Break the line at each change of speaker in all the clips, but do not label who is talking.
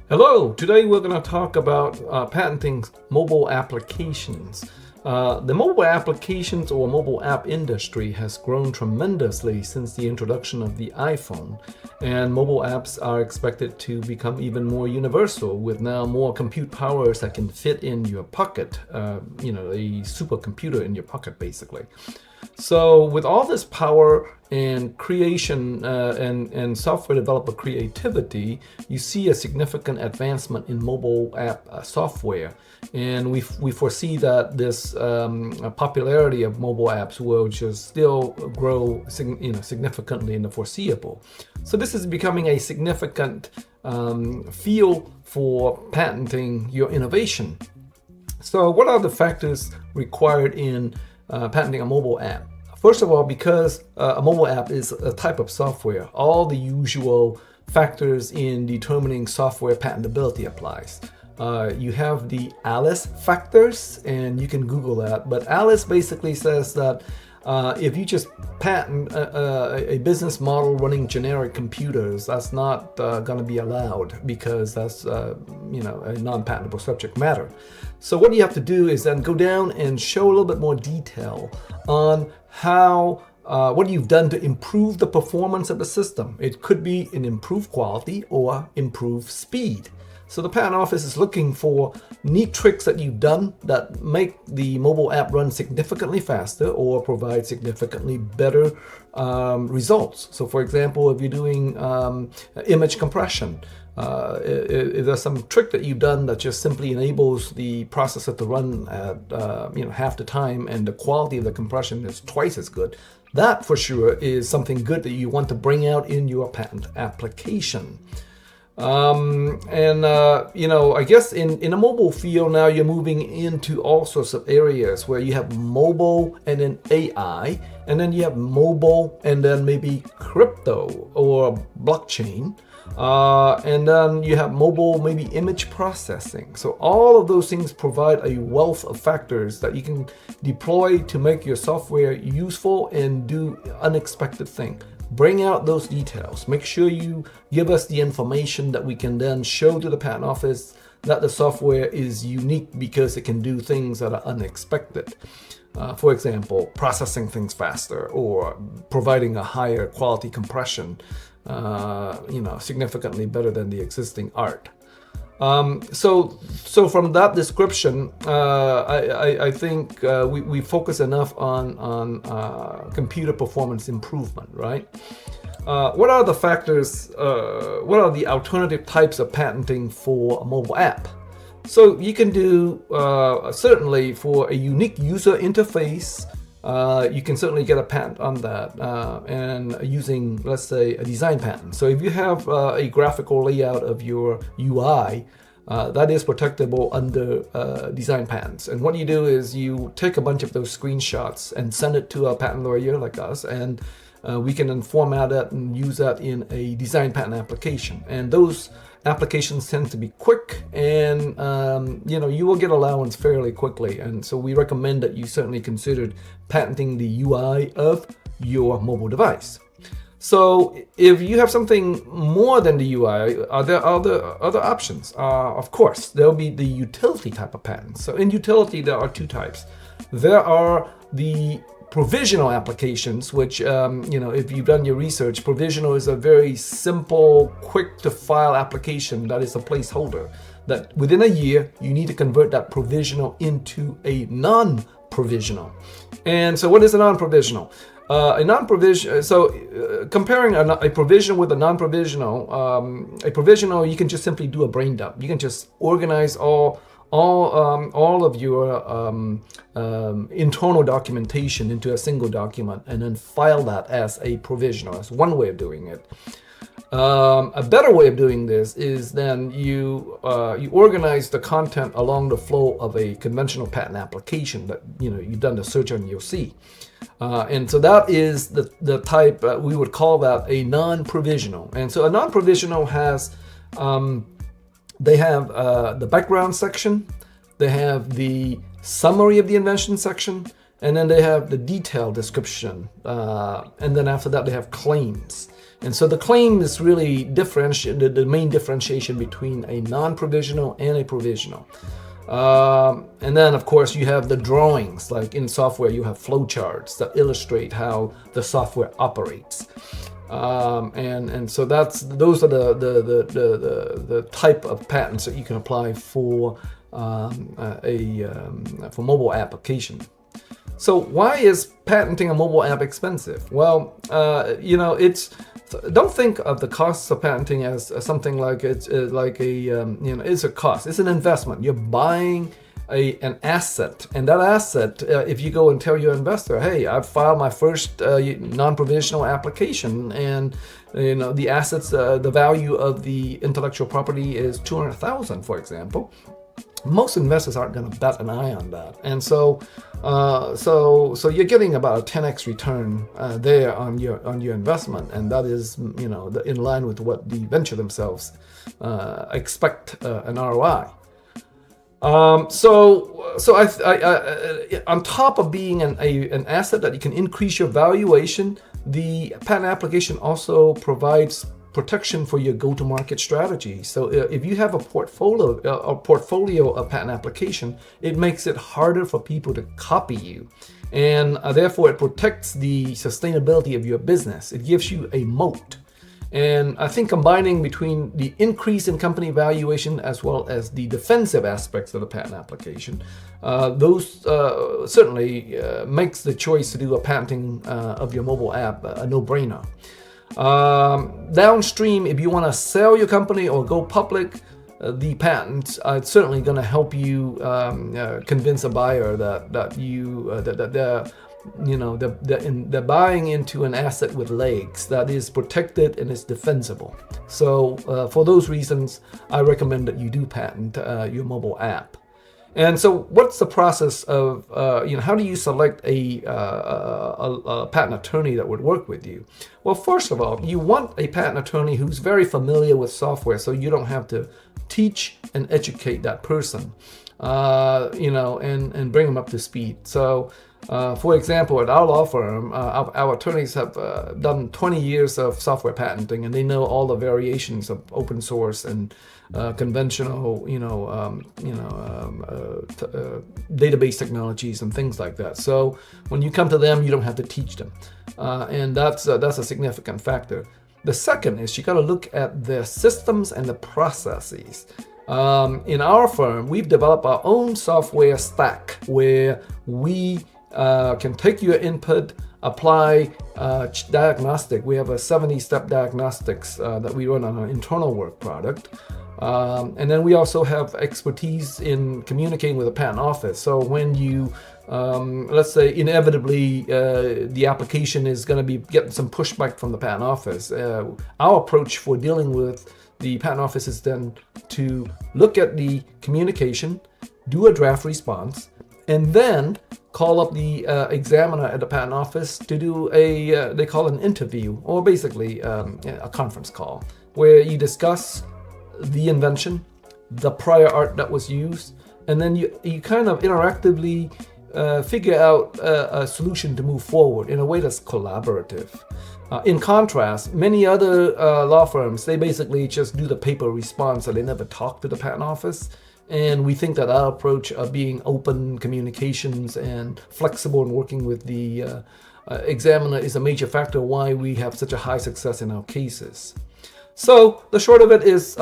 Hello, today we're going to talk about patenting mobile applications. The mobile applications or mobile app industry has grown tremendously since the introduction of the iPhone, and mobile apps are expected to become even more universal with now more compute powers that can fit in your pocket, a supercomputer in your pocket basically. So with all this power and creation and software developer creativity, you see a significant advancement in mobile app software. And we foresee that this popularity of mobile apps will just still grow significantly in the foreseeable. So this is becoming a significant field for patenting your innovation. So what are the factors required in patenting a mobile app? First of all, because a mobile app is a type of software, all the usual factors in determining software patentability applies. You have the Alice factors, and you can Google that, but Alice basically says that if you just patent a business model running generic computers, that's not going to be allowed because that's a non-patentable subject matter. So what you have to do is then go down and show a little bit more detail on how what you've done to improve the performance of the system. It could be an improved quality or improved speed. So the patent office is looking for neat tricks that you've done that make the mobile app run significantly faster or provide significantly better results. So for example, if you're doing image compression, if there's some trick that you've done that just simply enables the processor to run at half the time and the quality of the compression is twice as good, that for sure is something good that you want to bring out in your patent application. I guess in a mobile field now you're moving into all sorts of areas where you have mobile and then AI, and then you have mobile and then maybe crypto or blockchain, and then you have mobile maybe image processing. So all of those things provide a wealth of factors that you can deploy to make your software useful and do unexpected things. Bring out those details. Make sure you give us the information that we can then show to the patent office that the software is unique because it can do things that are unexpected. For example, processing things faster or providing a higher quality compression, significantly better than the existing art. So from that description, I think we focus enough on computer performance improvement, right? What are the factors? What are the alternative types of patenting for a mobile app? So you can do certainly for a unique user interface. You can certainly get a patent on that and using, let's say, a design patent. So if you have a graphical layout of your UI, that is protectable under design patents. And what you do is you take a bunch of those screenshots and send it to a patent lawyer like us, and we can then format that and use that in a design patent application. And those applications tend to be quick, and you will get allowance fairly quickly. And so we recommend that you certainly consider patenting the UI of your mobile device. So if you have something more than the UI, are there other options? Of course, there'll be the utility type of patents. So in utility, there are two types. There are the provisional applications, which, if you've done your research, provisional is a very simple, quick to file application that is a placeholder that within a year, you need to convert that provisional into a non-provisional. And so what is a non-provisional? Comparing a provisional with a non-provisional, a provisional, you can just simply do a brain dump. You can just organize all of your internal documentation into a single document and then file that as a provisional. That's one way of doing it. A better way of doing this is then you organize the content along the flow of a conventional patent application that you've done the search on, you'll see. And so that is the type we would call that a non-provisional. And so a non-provisional has they have the background section, they have the summary of the invention section, and then they have the detailed description, and then after that they have claims. And so the claim is really the main differentiation between a non-provisional and a provisional. And then, of course, you have the drawings. Like in software, you have flowcharts that illustrate how the software operates. And so those are the type of patents that you can apply for mobile application. So why is patenting a mobile app expensive? Well, don't think of the costs of patenting as something like it's a cost. It's an investment. You're buying an asset, and that asset, if you go and tell your investor, hey, I've filed my first non-provisional application, and the assets, the value of the intellectual property is $200,000, for example. Most investors aren't going to bat an eye on that, and so you're getting about a 10x return there on your investment, and that is in line with what the venture themselves expect an ROI. So on top of being an asset that you can increase your valuation, the patent application also provides protection for your go-to-market strategy. So if you have a portfolio of patent application, it makes it harder for people to copy you, and therefore it protects the sustainability of your business. It gives you a moat. And I think combining between the increase in company valuation as well as the defensive aspects of the patent application, those certainly makes the choice to do a patenting of your mobile app a no-brainer. Downstream, if you want to sell your company or go public, the patents are certainly going to help you convince a buyer that they're buying into an asset with legs that is protected and is defensible. So for those reasons, I recommend that you do patent your mobile app. And so what's the process of, how do you select a patent attorney that would work with you? Well, first of all, you want a patent attorney who's very familiar with software, so you don't have to teach and educate that person, and bring them up to speed. So, for example, at our law firm, our attorneys have done 20 years of software patenting, and they know all the variations of open source and conventional, database technologies and things like that. So when you come to them, you don't have to teach them, and that's a significant factor. The second is you got to look at the systems and the processes. In our firm, we've developed our own software stack where we can take your input, apply diagnostic. We have a 70-step diagnostics that we run on our internal work product. And then we also have expertise in communicating with the patent office. So when you, let's say, inevitably the application is going to be getting some pushback from the patent office, our approach for dealing with the patent office is then to look at the communication, do a draft response, and then call up the examiner at the patent office to do they call it an interview, or basically a conference call, where you discuss the invention, the prior art that was used, and then you kind of interactively figure out a solution to move forward in a way that's collaborative. In contrast, many other law firms, they basically just do the paper response and they never talk to the patent office. And we think that our approach of being open communications and flexible in working with the examiner is a major factor why we have such a high success in our cases. So the short of it is,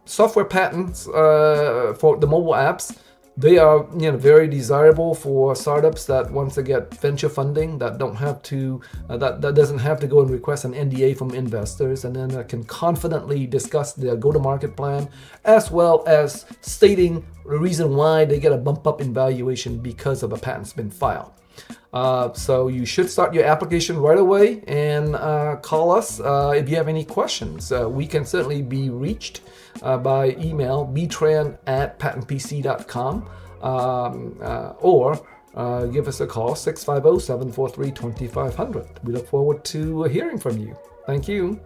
software patents for the mobile apps, they are very desirable for startups that once they get venture funding, that don't have to that doesn't have to go and request an NDA from investors, and then can confidently discuss their go-to-market plan, as well as stating the reason why they get a bump up in valuation because of a patent's been filed. So you should start your application right away and call us if you have any questions. We can certainly be reached by email btran@patentpc.com or give us a call 650-743-2500. We look forward to hearing from you. Thank you.